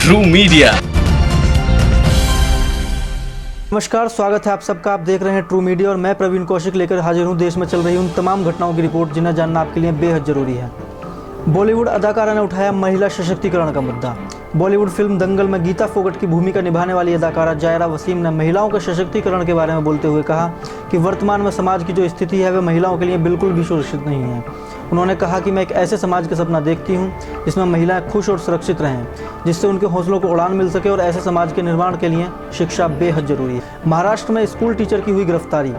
True media. नमस्कार, स्वागत है आप सबका। आप देख रहे हैं ट्रू मीडिया और मैं प्रवीण कौशिक लेकर हाजिर हूं देश में चल रही उन तमाम घटनाओं की रिपोर्ट जिन्हें जानना आपके लिए बेहद जरूरी है। बॉलीवुड अदाकारा ने उठाया महिला सशक्तिकरण का मुद्दा। बॉलीवुड फिल्म दंगल में गीता फोगट की भूमिका निभाने वाली अदाकारा जायरा वसीम ने महिलाओं के सशक्तिकरण के बारे में बोलते हुए कहा कि वर्तमान में समाज की जो स्थिति है वह महिलाओं के लिए बिल्कुल भी सुरक्षित नहीं है। उन्होंने कहा कि मैं एक ऐसे समाज का सपना देखती हूं जिसमें महिलाएं खुश और सुरक्षित रहें, जिससे उनके हौसलों को उड़ान मिल सके, और ऐसे समाज के निर्माण के लिए शिक्षा बेहद जरूरी है। महाराष्ट्र में स्कूल टीचर की हुई गिरफ्तारी।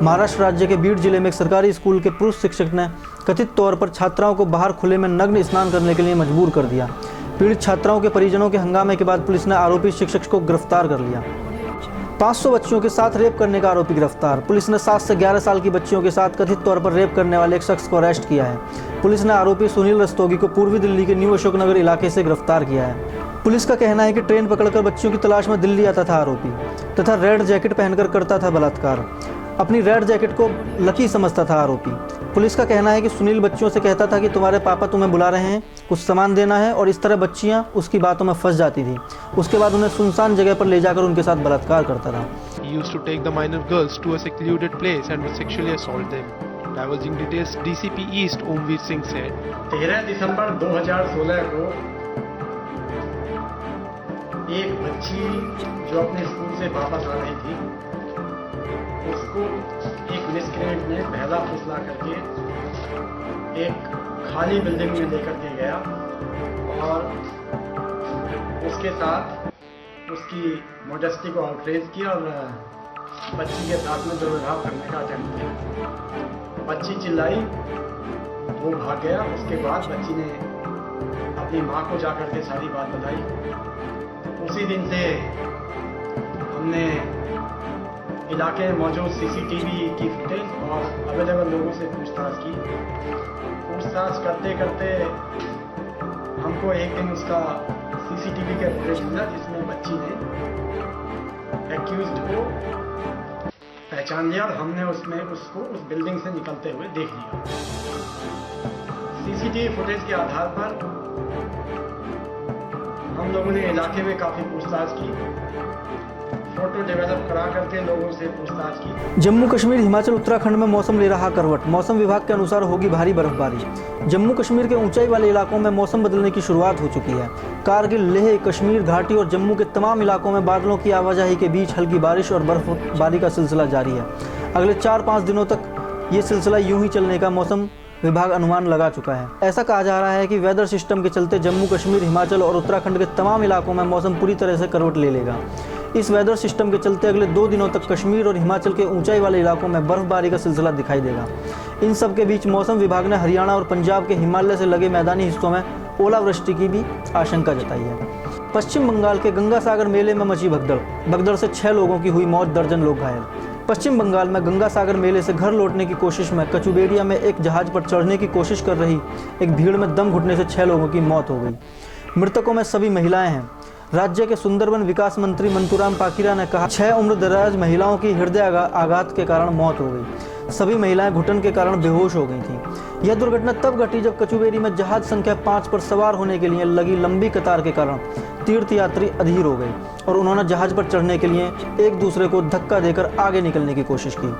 महाराष्ट्र राज्य के बीड जिले में एक सरकारी स्कूल के पुरुष शिक्षक ने कथित तौर पर छात्राओं को बाहर खुले में नग्न स्नान करने के लिए मजबूर कर दिया। पीड़ित छात्राओं के परिजनों के हंगामे के बाद पुलिस ने आरोपी शिक्षक को गिरफ्तार कर लिया। 500 बच्चियों के साथ रेप करने का आरोपी गिरफ्तार। पुलिस ने 7 से 11 साल की बच्चियों के साथ कथित तौर पर रेप करने वाले एक शख्स को अरेस्ट किया है। पुलिस ने आरोपी सुनील रस्तोगी को पूर्वी दिल्ली के न्यू अशोक नगर इलाके से गिरफ्तार किया है। पुलिस का कहना है कि ट्रेन पकड़कर बच्चियों की तलाश में दिल्ली आता था आरोपी, तथा रेड जैकेट पहनकर करता था बलात्कार। अपनी रेड जैकेट को लकी समझता था आरोपी। पुलिस का कहना है कि सुनील बच्चियों से कहता था कि तुम्हारे पापा तुम्हें बुला रहे हैं, कुछ सामान देना है, और इस तरह बच्चियां उसकी बातों में फंस जाती थी। उसके बाद उन्हें सुनसान जगह पर ले जाकर उनके साथ बलात्कार करता था। He used to take the minor girls to a secluded place and would sexually assault them. Divulging details, DCP East Omveer Singh said, 13 दिसंबर 2016 को एक बच्ची जो अपने स्कूल से वापस आ रही थी, उसको एक मिसक्रेंट ने बहला फुसला करके एक खाली बिल्डिंग में लेकर के गया और उसके साथ उसकी मॉडेस्टी को आउटरेज किया और बच्ची के साथ में दुर्व्यवहार करने का अटेम्प्ट किया। बच्ची चिल्लाई, वो भाग गया। उसके बाद बच्ची ने अपनी माँ को जाकर के सारी बात बताई। उसी दिन से हमने इलाके में मौजूद सीसीटीवी की फुटेज और अवेलेबल लोगों से पूछताछ की। पूछताछ करते करते हमको एक दिन उसका सीसीटीवी का फुटेज मिला जिसमें बच्ची ने एक्यूज्ड को पहचान लिया और हमने उसमें उसको उस बिल्डिंग से निकलते हुए देख लिया। सीसीटीवी फुटेज के आधार पर हम लोगों ने इलाके में काफी पूछताछ की, फोटो डेवलप करा करके लोगों से पूछताछ की। जम्मू कश्मीर, हिमाचल, उत्तराखंड में मौसम ले रहा करवट। मौसम विभाग के अनुसार होगी भारी बर्फबारी। जम्मू कश्मीर के ऊंचाई वाले इलाकों में मौसम बदलने की शुरुआत हो चुकी है। कारगिल, लेह, कश्मीर घाटी और जम्मू के तमाम इलाकों में बादलों की आवाजाही के बीच हल्की बारिश और बर्फबारी का सिलसिला जारी है। अगले 4-5 दिनों तक ये सिलसिला यूं ही चलने का मौसम विभाग अनुमान लगा चुका है। ऐसा कहा जा रहा है कि वेदर सिस्टम के चलते जम्मू कश्मीर, हिमाचल और उत्तराखंड के तमाम इलाकों में मौसम पूरी तरह से करवट ले लेगा। इस वेदर सिस्टम के चलते अगले 2 दिनों तक कश्मीर और हिमाचल के ऊंचाई वाले इलाकों में बर्फबारी का सिलसिला दिखाई देगा। इन सब के बीच मौसम विभाग ने हरियाणा और पंजाब के हिमालय से लगे मैदानी हिस्सों में ओलावृष्टि की भी आशंका जताई है। पश्चिम बंगाल के गंगा सागर मेले में मची भगदड़। भगदड़ से 6 लोगों की हुई मौत, दर्जन लोग घायल। पश्चिम बंगाल में गंगा सागर मेले से घर लौटने की कोशिश में कचुबेड़िया में एक जहाज पर चढ़ने की कोशिश कर रही एक भीड़ में दम घुटने से 6 लोगों की मौत हो गई। मृतकों में सभी महिलाएं हैं। राज्य के सुंदरवन विकास मंत्री मंतूराम पाकीरा ने कहा 6 उम्रदराज महिलाओं की हृदय आघात के कारण मौत हो गई। सभी महिलाएं घुटन के कारण बेहोश हो गई थी। यह दुर्घटना तब घटी जब कचुबेरी में जहाज संख्या 5 पर सवार होने के लिए लगी लंबी कतार के कारण तीर्थयात्री अधीर हो गए और उन्होंने जहाज पर चढ़ने के लिए एक दूसरे को धक्का देकर आगे निकलने की कोशिश की।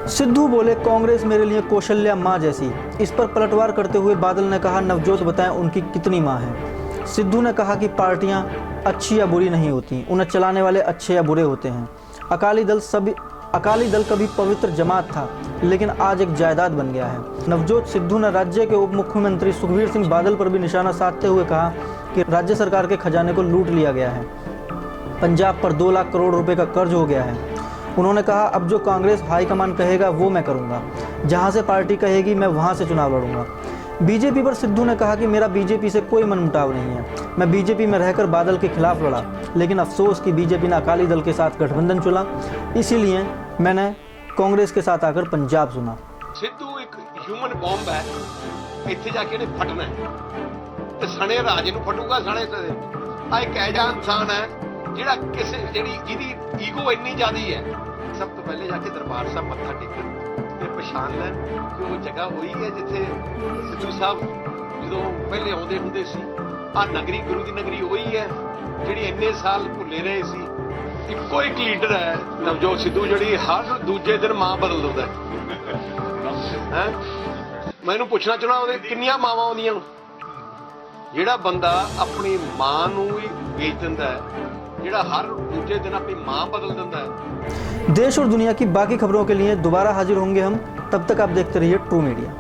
सिद्धू बोले, कांग्रेस मेरे लिए कौशल्या माँ जैसी। इस पर पलटवार करते हुए बादल ने कहा, नवजोत बताएं उनकी कितनी माँ है। सिद्धू ने कहा कि पार्टियां अच्छी या बुरी नहीं होती, उन्हें चलाने वाले अच्छे या बुरे होते हैं। अकाली दल कभी पवित्र जमात था, लेकिन आज एक जायदाद बन गया है। नवजोत सिद्धू ने राज्य के उप मुख्यमंत्री सुखबीर सिंह बादल पर भी निशाना साधते हुए कहा कि राज्य सरकार के खजाने को लूट लिया गया है। पंजाब पर 2 लाख करोड़ रुपए का कर्ज हो गया है। उन्होंने कहा, अब जो कांग्रेस हाईकमान कहेगा वो मैं करूंगा, जहां से पार्टी कहेगी मैं वहां से चुनाव लड़ूंगा। बीजेपी पर सिद्धू ने कहा कि मेरा बीजेपी से कोई मनमुटाव नहीं है। मैं बीजेपी में रहकर बादल के खिलाफ लड़ा, लेकिन अफसोस कि बीजेपी ने अकाली दल के साथ गठबंधन चुना, इसीलिए मैंने कांग्रेस के साथ आकर पंजाब चुना। सिद्धू एक ह्यूमन बॉम्ब है, ਇੱਥੇ ਜਾ ਕੇ ਇਹਨੇ ਫਟਣਾ ਤੇ ਸਣੇ ਰਾਜ ਨੂੰ ਫਟੂਗਾ। ਸਣੇ ਆ ਇੱਕ ਐਜਾ ਇਨਸਾਨ ਹੈ ਜਿਹੜਾ ਜਿਹਦੀ ਈਗੋ ਇੰਨੀ ਜ਼ਿਆਦੀ ਹੈ। ਸਭ ਤੋਂ ਪਹਿਲੇ ਜਾ ਕੇ ਦਰਬਾਰ ਸਾਹਿਬ ਮੱਥਾ ਟੇਕਣ ਤੇ ਪਛਾਣ ਲੈਣ ਕਿ ਉਹ ਜਗ੍ਹਾ ਹੋਈ ਹੈ ਜਿੱਥੇ ਸਿੱਧੂ ਸਾਹਿਬ ਜਦੋਂ ਪਹਿਲੇ ਆਉਂਦੇ ਹੁੰਦੇ ਸੀ ਆ ਨਗਰੀ ਗੁਰੂ ਦੀ ਨਗਰੀ ਉਹੀ ਹੈ ਜਿਹੜੀ ਇੰਨੇ ਸਾਲ ਭੁੱਲੇ ਰਹੇ ਸੀ। ਇੱਕੋ ਇੱਕ ਲੀਡਰ ਹੈ ਨਵਜੋਤ ਸਿੱਧੂ ਜਿਹੜੀ ਹਰ ਦੂਜੇ ਦਿਨ ਮਾਂ ਬਦਲ ਦਿੰਦਾ ਹੈ। ਮੈਨੂੰ ਪੁੱਛਣਾ ਚਾਹੁੰਦਾ ਉਹਦੇ ਕਿੰਨੀਆਂ ਮਾਵਾਂ ਆਉਂਦੀਆਂ ਨੂੰ? ਜਿਹੜਾ ਬੰਦਾ ਆਪਣੀ ਮਾਂ ਨੂੰ ਵੀ ਵੇਚ ਦਿੰਦਾ ਹੈ, ਜਿਹੜਾ ਹਰ ਦੂਜੇ दिन अपनी मां बदल देता है। देश और दुनिया की बाकी खबरों के लिए दोबारा हाजिर होंगे हम, तब तक आप देखते रहिए ट्रू मीडिया।